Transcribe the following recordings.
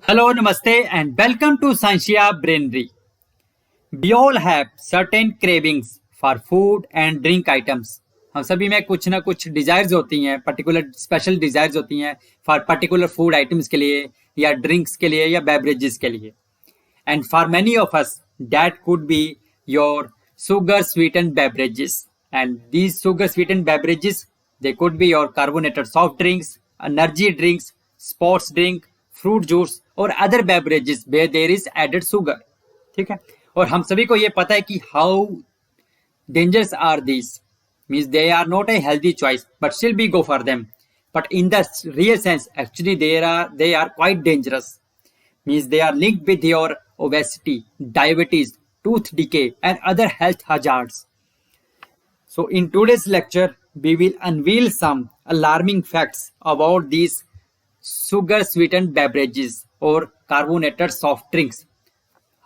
Hello, Namaste, and welcome to Sanshia Brainry. We all have certain cravings for food and drink items. हम सभी में कुछ ना कुछ डिजायर्स होती हैं, पर्टिकुलर स्पेशल डिजायर्स होती हैं फॉर पर्टिकुलर फूड आइटम्स के लिए या ड्रिंक्स के लिए या बेवरेजेस के लिए. And for many of us, that could be your sugar sweetened beverages. And these sugar sweetened beverages, they could be your carbonated soft drinks, energy drinks, sports drink, fruit juice और other beverages where there is added sugar. ठीक है. और हम सभी को ये पता है कि how dangerous are these. Means they are not a healthy choice, but still we go for them. But in the real sense, actually they are quite dangerous. Means they are linked with your obesity, diabetes, tooth decay, and other health hazards. So, in today's lecture, we will unveil some alarming facts about these sugar sweetened beverages or carbonated soft drinks.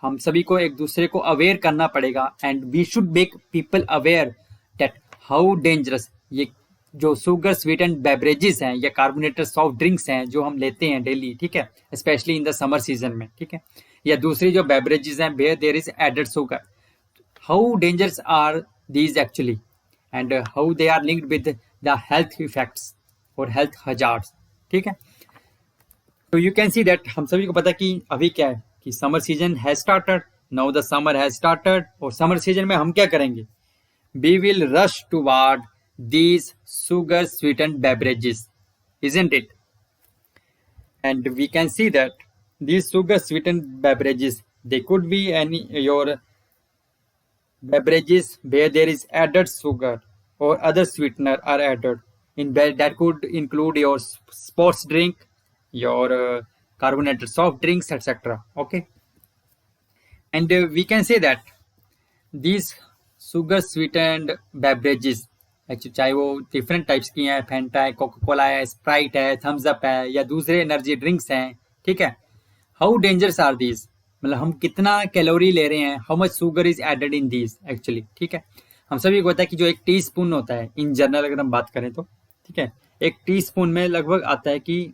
हम सभी को एक दूसरे को aware करना पड़ेगा and we should make people aware that how dangerous ये जो शुगर स्वीटेंड बेवरेजेस हैं या कार्बोनेटेड सॉफ्ट ड्रिंक्स हैं जो हम लेते हैं डेली, ठीक है, specially in the summer season में, ठीक है, या दूसरी जो बेवरेजेस हैं where there is added sugar, how dangerous are these actually and how they are linked with the health effects और हेल्थ हजार्ड्स. ठीक है, तो यू कैन सी दैट हम सभी को पता कि अभी क्या है कि summer season has started. Now the summer has started और समर सीजन में हम क्या करेंगे? We will rush toward these sugar sweetened beverages, isn't it? And we can see that these sugar sweetened beverages, they could be any your beverages where there is added sugar or other sweetener are added in that could include your sports drink, your carbonated soft drinks, etc. Okay, and we can say that these sugar sweetened beverages actually चाहे वो different types की हैं, Fanta है, Coca Cola है, Sprite है, Thums up है या दूसरे एनर्जी ड्रिंक्स हैं, ठीक है, हाउ डेंजरस आर दीज, मतलब हम कितना कैलोरी ले रहे हैं, how much sugar is added in these actually. ठीक है, हम सभी को पता है कि जो एक टी स्पून होता है इन जनरल अगर हम बात करें तो, ठीक है, एक टी स्पून में लगभग आता है कि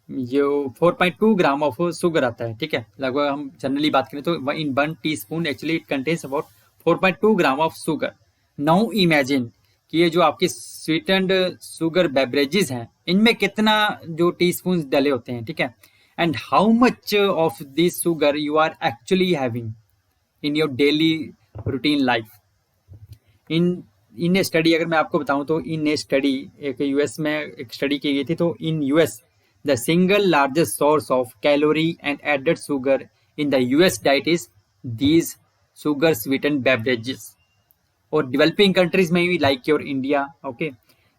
जो 4.2 ग्राम ऑफ शुगर आता है. ठीक है, लगभग हम जनरली बात करें तो इन 1 tea spoon actually it contains about 4.2 gram of sugar. Now imagine कि ये जो आपके स्वीटेंड शुगर बेवरेजेस हैं इनमें कितना जो टीस्पून डले होते हैं. ठीक है, and how much of this sugar you are actually having in your daily routine life. In a study अगर मैं आपको बताऊं तो इन ए स्टडी एक यूएस में एक स्टडी की गई थी. तो in US the single largest source of calorie and added sugar in the US diet is these sugar sweetened beverages. और डेवलपिंग कंट्रीज में भी like your India, okay,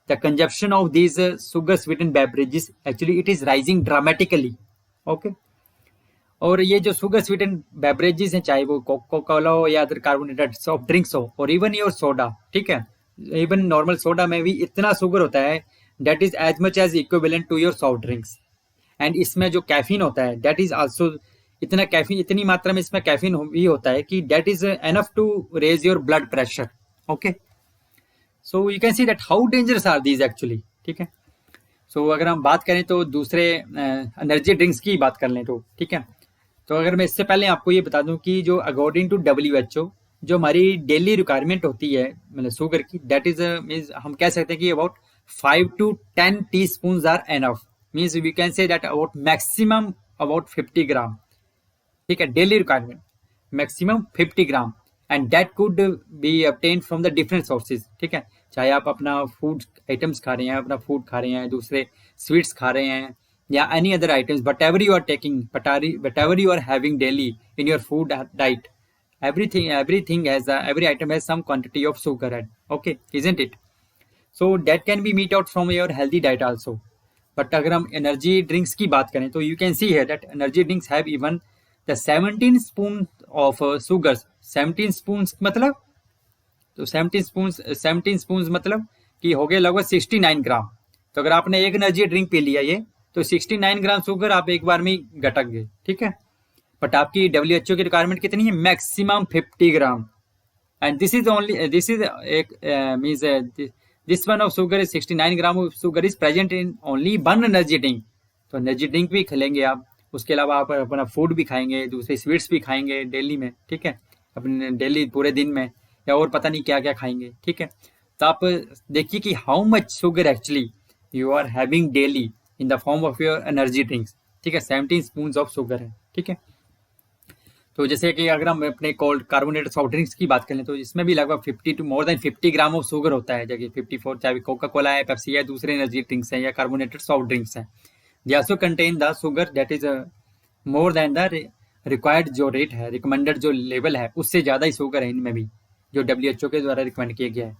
the consumption of these sugar sweetened beverages actually it is rising dramatically. Okay, और ये जो sugar sweetened beverages हैं चाहे वो Coca Cola हो या अदर कार्बोनेटेड सॉफ्ट ड्रिंक्स हो और इवन योर सोडा, ठीक है, इवन नॉर्मल सोडा में भी इतना शुगर होता है that is as much as equivalent to your soft drinks. And इसमें जो कैफीन होता है दैट इज आल्सो इतना कैफीन, इतनी मात्रा में इसमें कैफीन भी होता है कि that is enough to raise your blood pressure. Okay, so you can see that how dangerous are these actually. ठीक है, सो अगर हम बात करें तो दूसरे एनर्जी ड्रिंक्स की बात कर लें तो, ठीक है, तो अगर मैं इससे पहले आपको ये बता दूं कि जो अकॉर्डिंग टू WHO जो हमारी डेली रिक्वायरमेंट होती है मतलब शुगर की, दैट इज मीन्स हम कह सकते हैं कि about 5 to 10 teaspoon are enough. Means we can say that about maximum about 50 gram. ठीक है, daily requirement maximum 50 gram and that could be obtained from the different sources. ठीक है, चाहे आप अपना फूड आइटम्स खा रहे हैं, अपना फूड खा रहे हैं, दूसरे स्वीट्स खा रहे हैं या any other items, but ever you are taking, but ever you are having daily in your food diet, everything has every item has some quantity of sugar add. Okay, isn't it? So that can be meet out from your healthy diet also. But अगर हम energy drinks की बात करें तो you can सी है that energy drinks have even the 17 spoon of sugar. 17 spoon मतलब तो 17 spoon मतलब कि हो गए लगभग 69 ग्राम. तो अगर आपने एक एनर्जी ड्रिंक पी लिया ये तो 69 ग्राम शुगर आप एक बार में घटक गए. ठीक है, बट आपकी WHO की रिक्वायरमेंट कितनी है? Maximum 50 gram. And this is only this is एक means this one of sugar is 69 gram of sugar is present in only one energy drink. तो एनर्जी ड्रिंक भी खेलेंगे आप उसके अलावा आप अपना फूड भी खाएंगे, दूसरे स्वीट्स भी खाएंगे डेली में, ठीक है, अपने डेली पूरे दिन में, या और पता नहीं क्या क्या खाएंगे, ठीक है। तो आप देखिए कि how much sugar actually you are having daily in the form of your energy drinks, ठीक है। 17 स्पून ऑफ शुगर है, ठीक है। तो जैसे कि अगर हम अपने कोल्ड कार्बोनेटेड सॉफ्ट ड्रिंक्स की बात करें तो इसमें भी लगभग 50 to more than 50 gram of sugar होता है, जबकि 54 चाहे कोका कोला है, पेप्सी है, दूसरे एनर्जी ड्रिंक्स हैं या कार्बोनेटेड सॉफ्ट ड्रिंक्स हैं, they also contain the sugar that is more than the required जो रेट है, रिकमेंडेड जो लेवल है, उससे ज़्यादा ही शुगर है इनमें भी, जो WHO के द्वारा रिकमेंड किया गया है।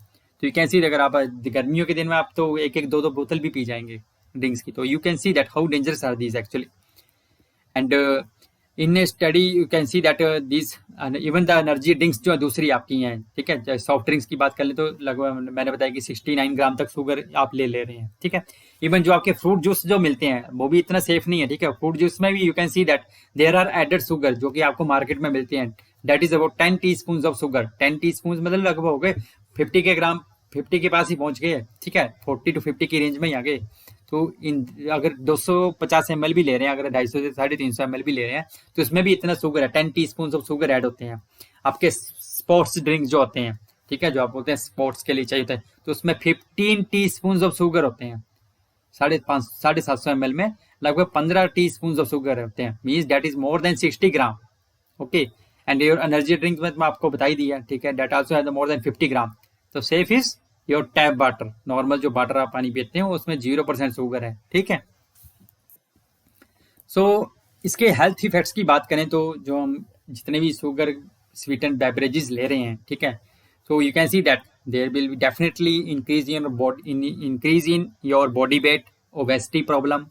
तो यू कैन सी अगर आप गर्मियों के दिन में आप तो एक एक दो दो बोतल भी पी जाएंगे ड्रिंक्स की, तो you can see that how dangerous are these actually. And in a study you can see that this even the energy drinks जो दूसरी आपकी हैं, ठीक है, सॉफ्ट ड्रिंक्स की बात कर ले तो लगभग मैंने बताया कि 69 ग्राम तक शुगर आप ले रहे हैं, ठीक है। इवन जो आपके फ्रूट जूस जो मिलते हैं वो भी इतना सेफ नहीं है, ठीक है। फ्रूट जूस में भी you can see that there are added sugar जो कि आपको मार्केट में मिलती हैं, that is about 10 teaspoon of sugar. 10 teaspoon मतलब लगभग हो गए 50 के ग्राम, 50 के पास ही पहुंच गए, ठीक है, 40 टू 50 की रेंज में ही आ गए। तो इन अगर 250 ml भी ले रहे हैं, अगर 250 से 350 ml भी ले रहे हैं, तो इसमें भी इतना शुगर है, 10 teaspoon of sugar add होते हैं। आपके स्पोर्ट्स ड्रिंक जो होते हैं, ठीक है, जो आप बोलते हैं स्पोर्ट्स के लिए चाहिए होता है, तो उसमें 15 टी स्पून ऑफ शुगर होते हैं। 750 ml में लगभग 15 टी स्पून ऑफ शुगर होते हैं, means that is more than 60 gram, okay. And your energy drink में आपको बता ही दिया, ठीक है, that also has more than 50 ग्राम। तो safe is your tap water, normal जो वाटर आप पानी पीते हैं उसमें 0% शुगर है, ठीक है। सो इसके हेल्थ इफेक्ट्स की बात करें तो जो हम जितने भी शुगर स्वीटेंड बेवरेजेस ले रहे हैं, ठीक है, so you can see that there will be definitely increase in your body weight, obesity problem,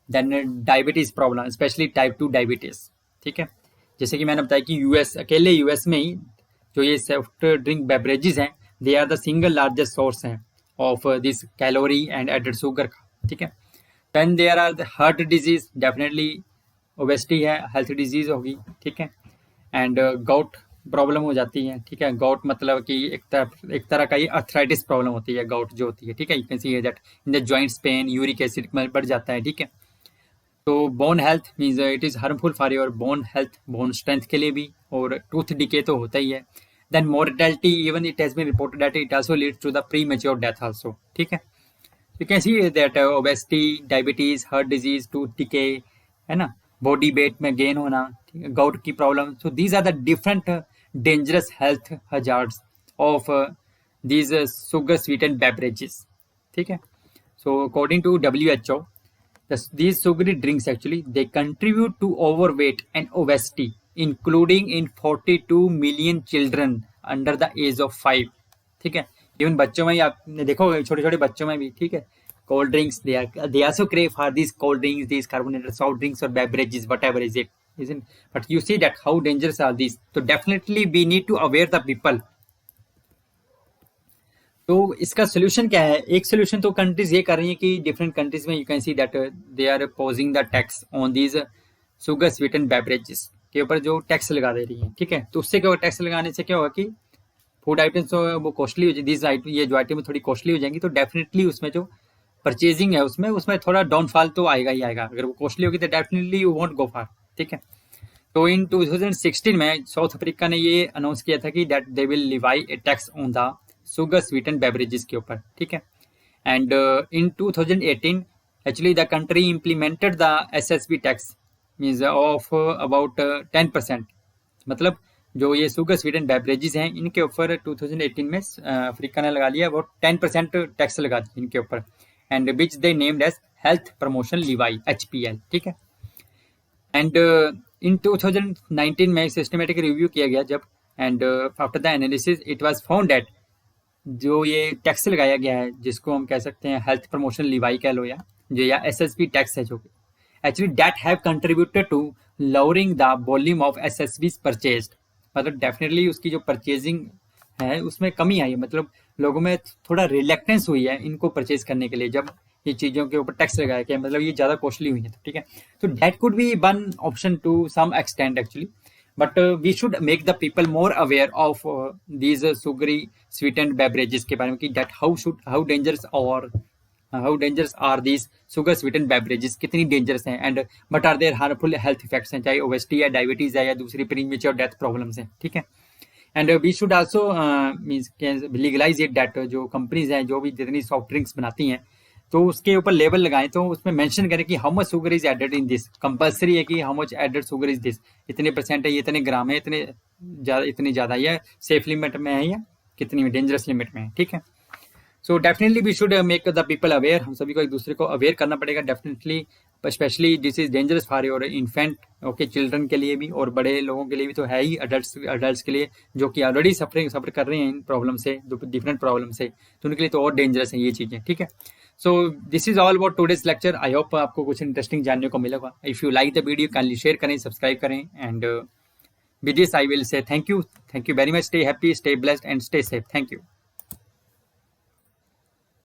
then diabetes problem, especially type 2 diabetes, ठीक है। जैसे कि मैंने बताया कि अकेले यूएस में ही जो ये सॉफ्ट ड्रिंक बेवरेजेस हैं, they are the single largest source हैं of this calorie and added sugar का, ठीक है। Then there are the heart disease, definitely obesity है, हेल्थ डिजीज होगी, ठीक है। एंड गाउट प्रॉब्लम हो जाती है, ठीक है। गाउट मतलब कि एक तरह का ये अर्थराइटिस प्रॉब्लम होती है, गाउट जो होती है, ठीक है। You can see that in the joints pain, uric acid बढ़ जाता है, ठीक है। तो bone health means it is harmful for your bone health, bone strength के लिए भी, और टूथ डिके तो होता ही है। Then mortality, even it has been reported that it also leads to the premature death also, ठीक है। You can see that obesity, diabetes, heart disease, tooth decay, है ना, बॉडी वेट में gain होना, ठीक है, गाउट की problem. So these are the different dangerous health hazards of these sugar sweetened beverages, ठीक है। So according to WHO, these sugary drinks actually they contribute to overweight and obesity, including in 42 million children under the age of 5, ठीक है। Even बच्चों में ही आपने देखो, छोटे छोटे बच्चों में भी, ठीक है, cold drinks they also crave for these cold drinks, these carbonated soft drinks or beverages, whatever is it, isn't, but you see that how dangerous are these, so definitely we need to aware the people. तो इसका solution क्या है? एक solution तो countries ये कर रही है कि डिफरेंट कंट्रीज में you can see that they are posing the tax on these sugar sweetened beverages के ऊपर जो टैक्स लगा दे रही है, ठीक है। तो उससे क्या होगा, टैक्स लगाने से क्या होगा कि फूड आइटम्स तो वो कॉस्टली हो जाएगी, ये जो आइटम थोड़ी कॉस्टली हो जाएंगी, तो डेफिनेटली उसमें जो परचेजिंग है उसमें थोड़ा डाउनफॉल तो आएगा ही आएगा। अगर वो कॉस्टली होगी तो डेफिनेटली यू वोंट गो फार, ठीक है। तो इन 2016 में साउथ अफ्रीका ने ये अनाउंस किया था कि that they will Levi A tax on the sugar sweetened beverages के ऊपर, ठीक है। And in 2018 actually the country implemented the SSB tax means of about 10%, मतलब जो ये शुगर स्वीटेंड बेवरेजेस हैं इनके ऊपर 2018 में अफ्रीका ने लगा लिया अबाउट 10% टैक्स लगा दिया इनके ऊपर, and which they named as health promotion levy, HPL, ठीक है। एंड इन 2019 में सिस्टमेटिक रिव्यू किया गया जब, and after the analysis it was found that जो ये टैक्स लगाया गया है, जिसको हम कह सकते हैं हेल्थ प्रमोशन लिवाई कह लो, या SSB टैक्स है, जो actually that have contributed to lowering the volume of SSBs purchased, मतलब डेफिनेटली उसकी जो परचेजिंग है उसमें कमी आई है, मतलब लोगों में थोड़ा रिलेक्टेंस हुई है इनको परचेज करने के लिए जब ये चीज़ों के ऊपर टैक्स लगाया गया, मतलब ये ज़्यादा कॉस्टली हुई है, तो ठीक है। तो that could be one option to some extent actually, but we should make the people more aware of these sugary sweetened beverages के बारे में कि that how dangerous or how dangerous are these sugar sweeten beverages, कितनी dangerous हैं, and but are there harmful health effects हैं, चाहे obesity है, diabetes है, या दूसरी प्रीमेच्योर डेथ प्रॉब्लम्स हैं, ठीक है। And we should also means legalize it that जो कंपनीज हैं जो भी जितनी सॉफ्ट ड्रिंक्स बनाती हैं तो उसके ऊपर लेबल लगाएं, तो उसमें मेंशन करें कि how much sugar is added in this, compulsory है कि how much added sugar is this, इतने परसेंट है, ये इतने ग्राम है, इतनी ज़्यादा, या सेफ लिमिट में है, या कितनी डेंजरस लिमिट में है, ठीक है। So definitely we should make the people aware, हम सभी को एक दूसरे को अवेयर करना पड़ेगा definitely, specially this is dangerous for your infant, okay, children के लिए भी, और बड़े लोगों के लिए भी तो है ही, अडल्ट के लिए जो कि ऑलरेडी सफर कर रहे हैं इन प्रॉब्लम से, डिफरेंट प्रॉब्लम से, तो उनके लिए तो और डेंजरस है ये चीज़ें, ठीक है। So this is all about today's lecture. I hope आपको कुछ इंटरेस्टिंग जानने को मिलेगा। If you like the video kindly share करें, सब्सक्राइब करें, and with this I will say thank you very much, stay happy, stay blessed and stay safe, thank you।